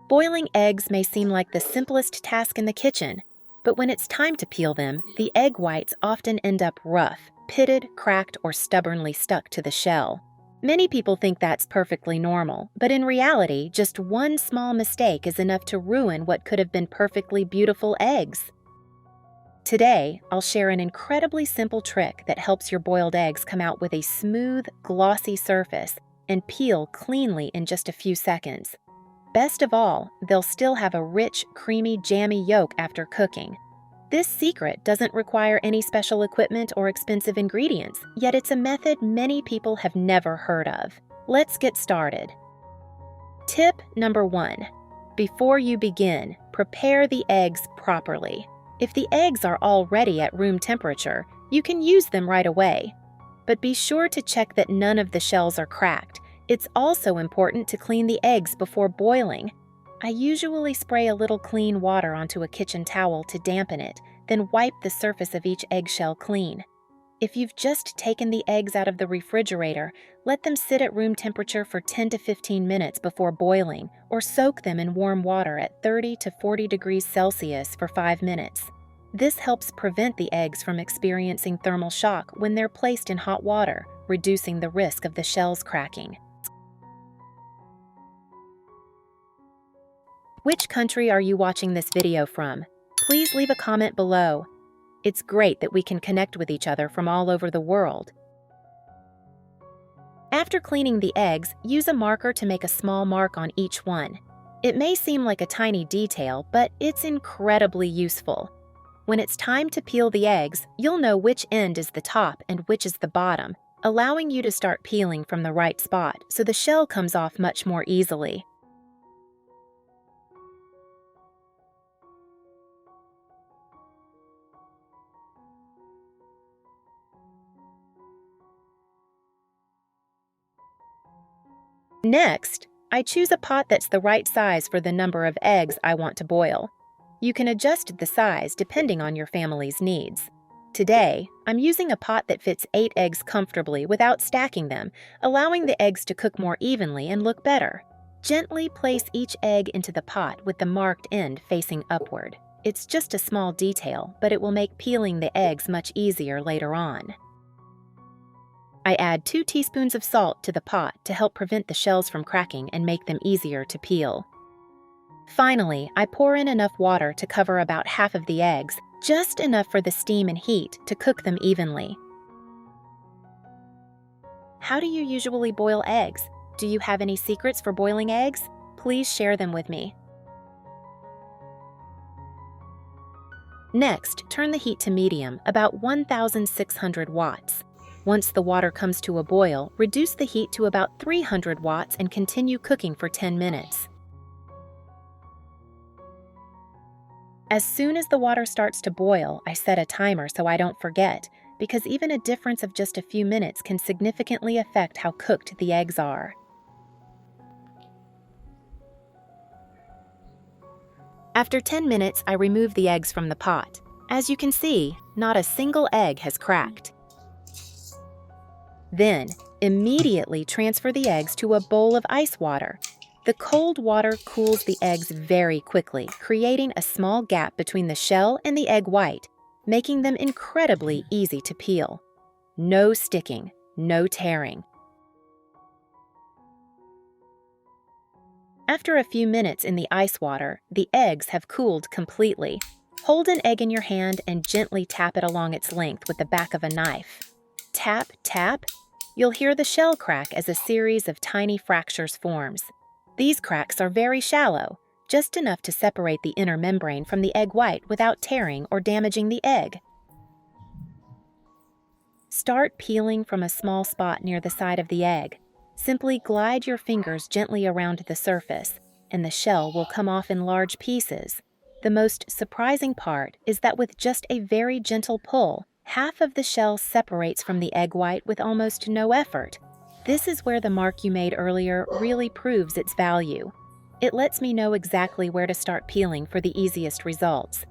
Boiling eggs may seem like the simplest task in the kitchen, but when it's time to peel them, the egg whites often end up rough, pitted, cracked, or stubbornly stuck to the shell. Many people think that's perfectly normal, but in reality, just one small mistake is enough to ruin what could have been perfectly beautiful eggs. Today, I'll share an incredibly simple trick that helps your boiled eggs come out with a smooth, glossy surface and peel cleanly in just a few seconds. Best of all, they'll still have a rich, creamy, jammy yolk after cooking. This secret doesn't require any special equipment or expensive ingredients, yet it's a method many people have never heard of. Let's get started. Tip number 1. Before you begin, prepare the eggs properly. If the eggs are already at room temperature, you can use them right away. But be sure to check that none of the shells are cracked. It's also important to clean the eggs before boiling. I usually spray a little clean water onto a kitchen towel to dampen it, then wipe the surface of each eggshell clean. If you've just taken the eggs out of the refrigerator, let them sit at room temperature for 10 to 15 minutes before boiling, or soak them in warm water at 30 to 40 degrees Celsius for 5 minutes. This helps prevent the eggs from experiencing thermal shock when they're placed in hot water, reducing the risk of the shells cracking. Which country are you watching this video from? Please leave a comment below. It's great that we can connect with each other from all over the world. After cleaning the eggs, use a marker to make a small mark on each one. It may seem like a tiny detail, but it's incredibly useful. When it's time to peel the eggs, you'll know which end is the top and which is the bottom, allowing you to start peeling from the right spot so the shell comes off much more easily. Next, I choose a pot that's the right size for the number of eggs I want to boil. You can adjust the size depending on your family's needs. Today, I'm using a pot that fits 8 eggs comfortably without stacking them, allowing the eggs to cook more evenly and look better. Gently place each egg into the pot with the marked end facing upward. It's just a small detail, but it will make peeling the eggs much easier later on. I add 2 teaspoons of salt to the pot to help prevent the shells from cracking and make them easier to peel. Finally, I pour in enough water to cover about half of the eggs, just enough for the steam and heat to cook them evenly. How do you usually boil eggs? Do you have any secrets for boiling eggs? Please share them with me. Next, turn the heat to medium, about 1,600 watts. Once the water comes to a boil, reduce the heat to about 300 watts and continue cooking for 10 minutes. As soon as the water starts to boil, I set a timer so I don't forget, because even a difference of just a few minutes can significantly affect how cooked the eggs are. After 10 minutes, I remove the eggs from the pot. As you can see, not a single egg has cracked. Then, immediately transfer the eggs to a bowl of ice water. The cold water cools the eggs very quickly, creating a small gap between the shell and the egg white, making them incredibly easy to peel. No sticking, no tearing. After a few minutes in the ice water, the eggs have cooled completely. Hold an egg in your hand and gently tap it along its length with the back of a knife. Tap, tap. You'll hear the shell crack as a series of tiny fractures forms. These cracks are very shallow, just enough to separate the inner membrane from the egg white without tearing or damaging the egg. Start peeling from a small spot near the side of the egg. Simply glide your fingers gently around the surface, and the shell will come off in large pieces. The most surprising part is that with just a very gentle pull, half of the shell separates from the egg white with almost no effort. This is where the mark you made earlier really proves its value. It lets me know exactly where to start peeling for the easiest results.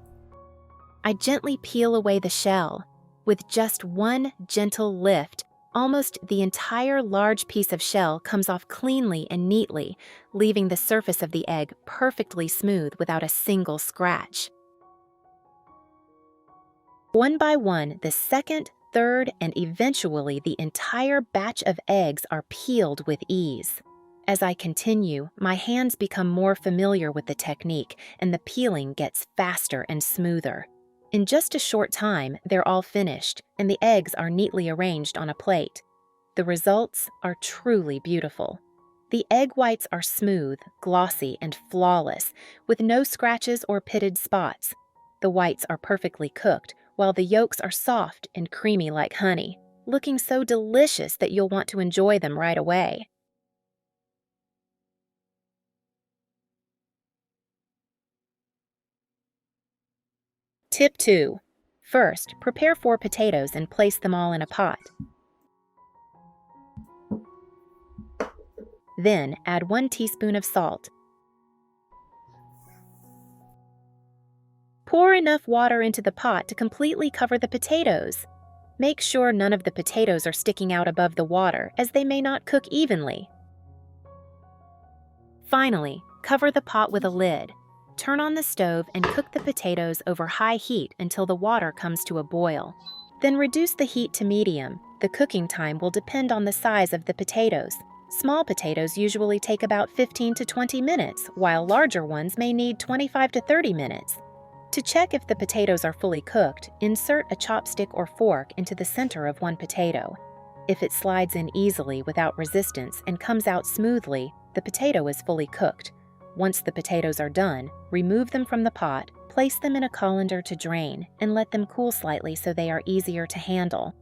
I gently peel away the shell. With just one gentle lift, Almost the entire large piece of shell comes off cleanly and neatly, leaving the surface of the egg perfectly smooth without a single scratch. One by one, the second, third, and eventually the entire batch of eggs are peeled with ease. As I continue, my hands become more familiar with the technique, and the peeling gets faster and smoother. In just a short time, they're all finished, and the eggs are neatly arranged on a plate. The results are truly beautiful. The egg whites are smooth, glossy, and flawless, with no scratches or pitted spots. The whites are perfectly cooked, while the yolks are soft and creamy like honey, looking so delicious that you'll want to enjoy them right away. Tip 2. First, prepare 4 potatoes and place them all in a pot. Then, add 1 teaspoon of salt. Pour enough water into the pot to completely cover the potatoes. Make sure none of the potatoes are sticking out above the water, as they may not cook evenly. Finally, cover the pot with a lid. Turn on the stove and cook the potatoes over high heat until the water comes to a boil. Then reduce the heat to medium. The cooking time will depend on the size of the potatoes. Small potatoes usually take about 15 to 20 minutes, while larger ones may need 25 to 30 minutes. To check if the potatoes are fully cooked, insert a chopstick or fork into the center of one potato. If it slides in easily without resistance and comes out smoothly, the potato is fully cooked. Once the potatoes are done, remove them from the pot, place them in a colander to drain, and let them cool slightly so they are easier to handle.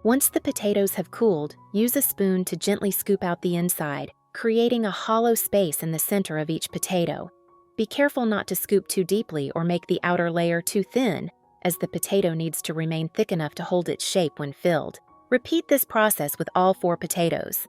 Once the potatoes have cooled, use a spoon to gently scoop out the inside, creating a hollow space in the center of each potato. Be careful not to scoop too deeply or make the outer layer too thin, as the potato needs to remain thick enough to hold its shape when filled. Repeat this process with all 4 potatoes.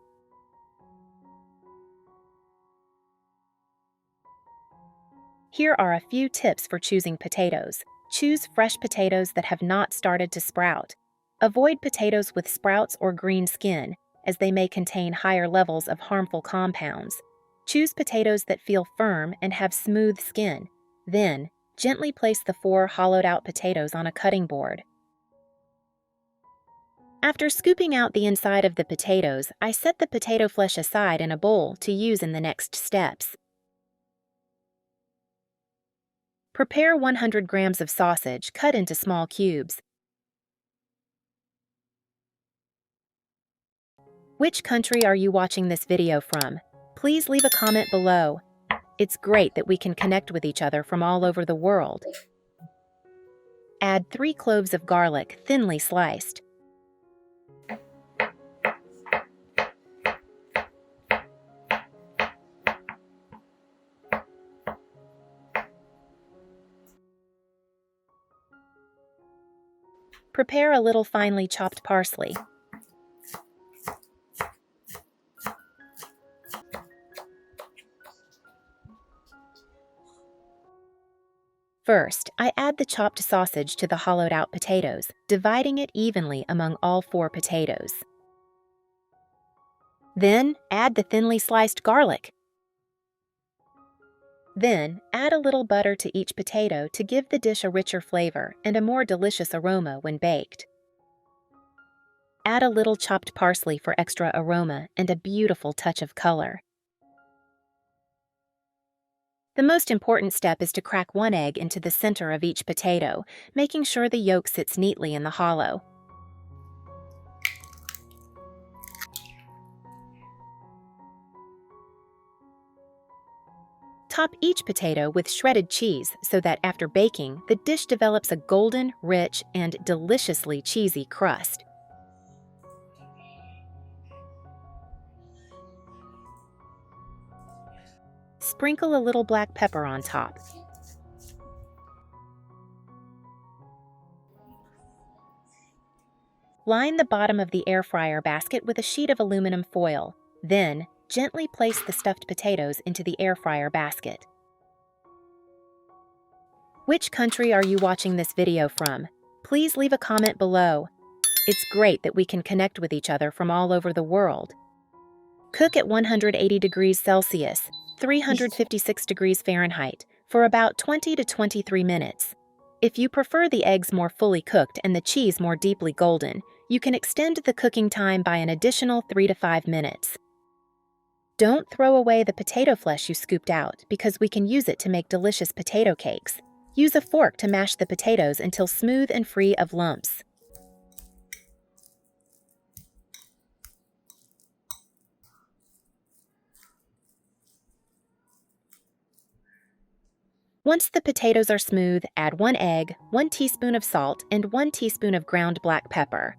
Here are a few tips for choosing potatoes. Choose fresh potatoes that have not started to sprout. Avoid potatoes with sprouts or green skin, as they may contain higher levels of harmful compounds. Choose potatoes that feel firm and have smooth skin. Then, gently place the 4 hollowed-out potatoes on a cutting board. After scooping out the inside of the potatoes, I set the potato flesh aside in a bowl to use in the next steps. Prepare 100 grams of sausage cut into small cubes. Which country are you watching this video from? Please leave a comment below. It's great that we can connect with each other from all over the world. Add 3 cloves of garlic, thinly sliced. Prepare a little finely chopped parsley. First, I add the chopped sausage to the hollowed-out potatoes, dividing it evenly among all 4 potatoes. Then, add the thinly sliced garlic. Then, add a little butter to each potato to give the dish a richer flavor and a more delicious aroma when baked. Add a little chopped parsley for extra aroma and a beautiful touch of color. The most important step is to crack 1 egg into the center of each potato, making sure the yolk sits neatly in the hollow. Top each potato with shredded cheese so that after baking, the dish develops a golden, rich, and deliciously cheesy crust. Sprinkle a little black pepper on top. Line the bottom of the air fryer basket with a sheet of aluminum foil. Then, gently place the stuffed potatoes into the air fryer basket. Which country are you watching this video from? Please leave a comment below. It's great that we can connect with each other from all over the world. Cook at 180 degrees Celsius, 356 degrees Fahrenheit, for about 20 to 23 minutes. If you prefer the eggs more fully cooked and the cheese more deeply golden, you can extend the cooking time by an additional 3 to 5 minutes. Don't throw away the potato flesh you scooped out because we can use it to make delicious potato cakes. Use a fork to mash the potatoes until smooth and free of lumps. Once the potatoes are smooth, add 1 egg, 1 teaspoon of salt, and 1 teaspoon of ground black pepper.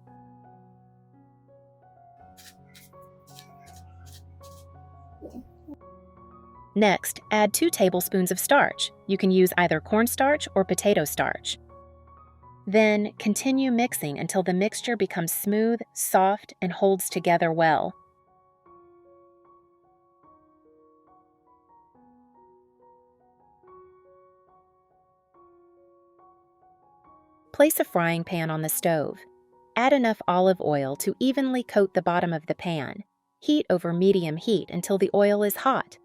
Next, add 2 tablespoons of starch. You can use either cornstarch or potato starch. Then, continue mixing until the mixture becomes smooth, soft, and holds together well. Place a frying pan on the stove. Add enough olive oil to evenly coat the bottom of the pan. Heat over medium heat until the oil is hot.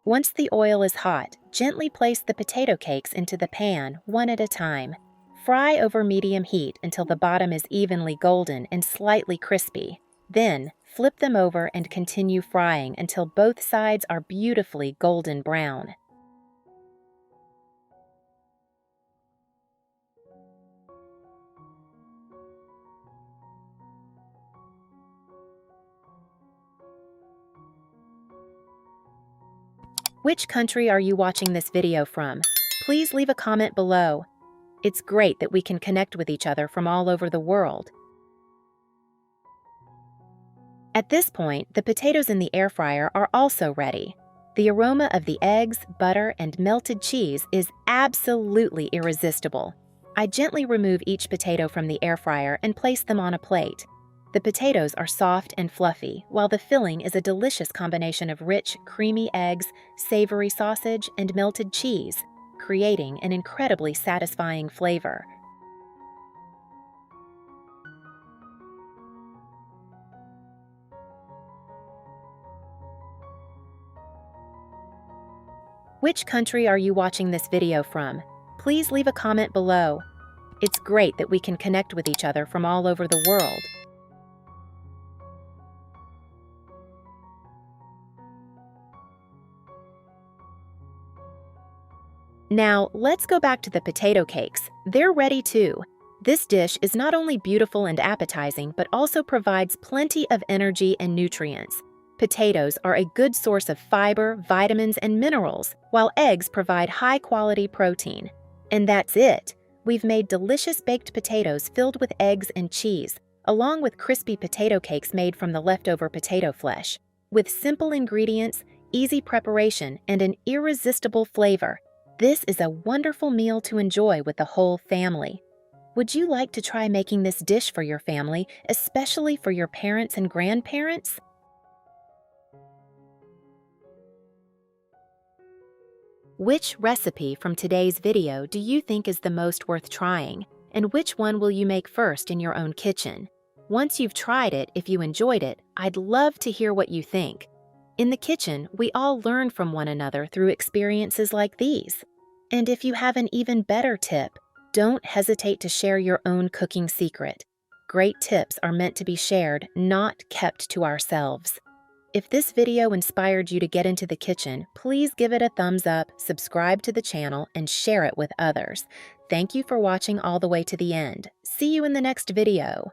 Once the oil is hot, gently place the potato cakes into the pan one at a time. Fry over medium heat until the bottom is evenly golden and slightly crispy. Then, flip them over and continue frying until both sides are beautifully golden brown. Which country are you watching this video from? Please leave a comment below. It's great that we can connect with each other from all over the world. At this point, the potatoes in the air fryer are also ready. The aroma of the eggs, butter, and melted cheese is absolutely irresistible. I gently remove each potato from the air fryer and place them on a plate. The potatoes are soft and fluffy, while the filling is a delicious combination of rich, creamy eggs, savory sausage, and melted cheese, creating an incredibly satisfying flavor. Which country are you watching this video from? Please leave a comment below. It's great that we can connect with each other from all over the world. Now, let's go back to the potato cakes. They're ready too. This dish is not only beautiful and appetizing, but also provides plenty of energy and nutrients. Potatoes are a good source of fiber, vitamins, and minerals, while eggs provide high-quality protein. And that's it! We've made delicious baked potatoes filled with eggs and cheese, along with crispy potato cakes made from the leftover potato flesh. With simple ingredients, easy preparation, and an irresistible flavor, this is a wonderful meal to enjoy with the whole family. Would you like to try making this dish for your family, especially for your parents and grandparents? Which recipe from today's video do you think is the most worth trying, and which one will you make first in your own kitchen? Once you've tried it, if you enjoyed it, I'd love to hear what you think. In the kitchen, we all learn from one another through experiences like these. And if you have an even better tip, don't hesitate to share your own cooking secret. Great tips are meant to be shared, not kept to ourselves. If this video inspired you to get into the kitchen, please give it a thumbs up, subscribe to the channel, and share it with others. Thank you for watching all the way to the end. See you in the next video.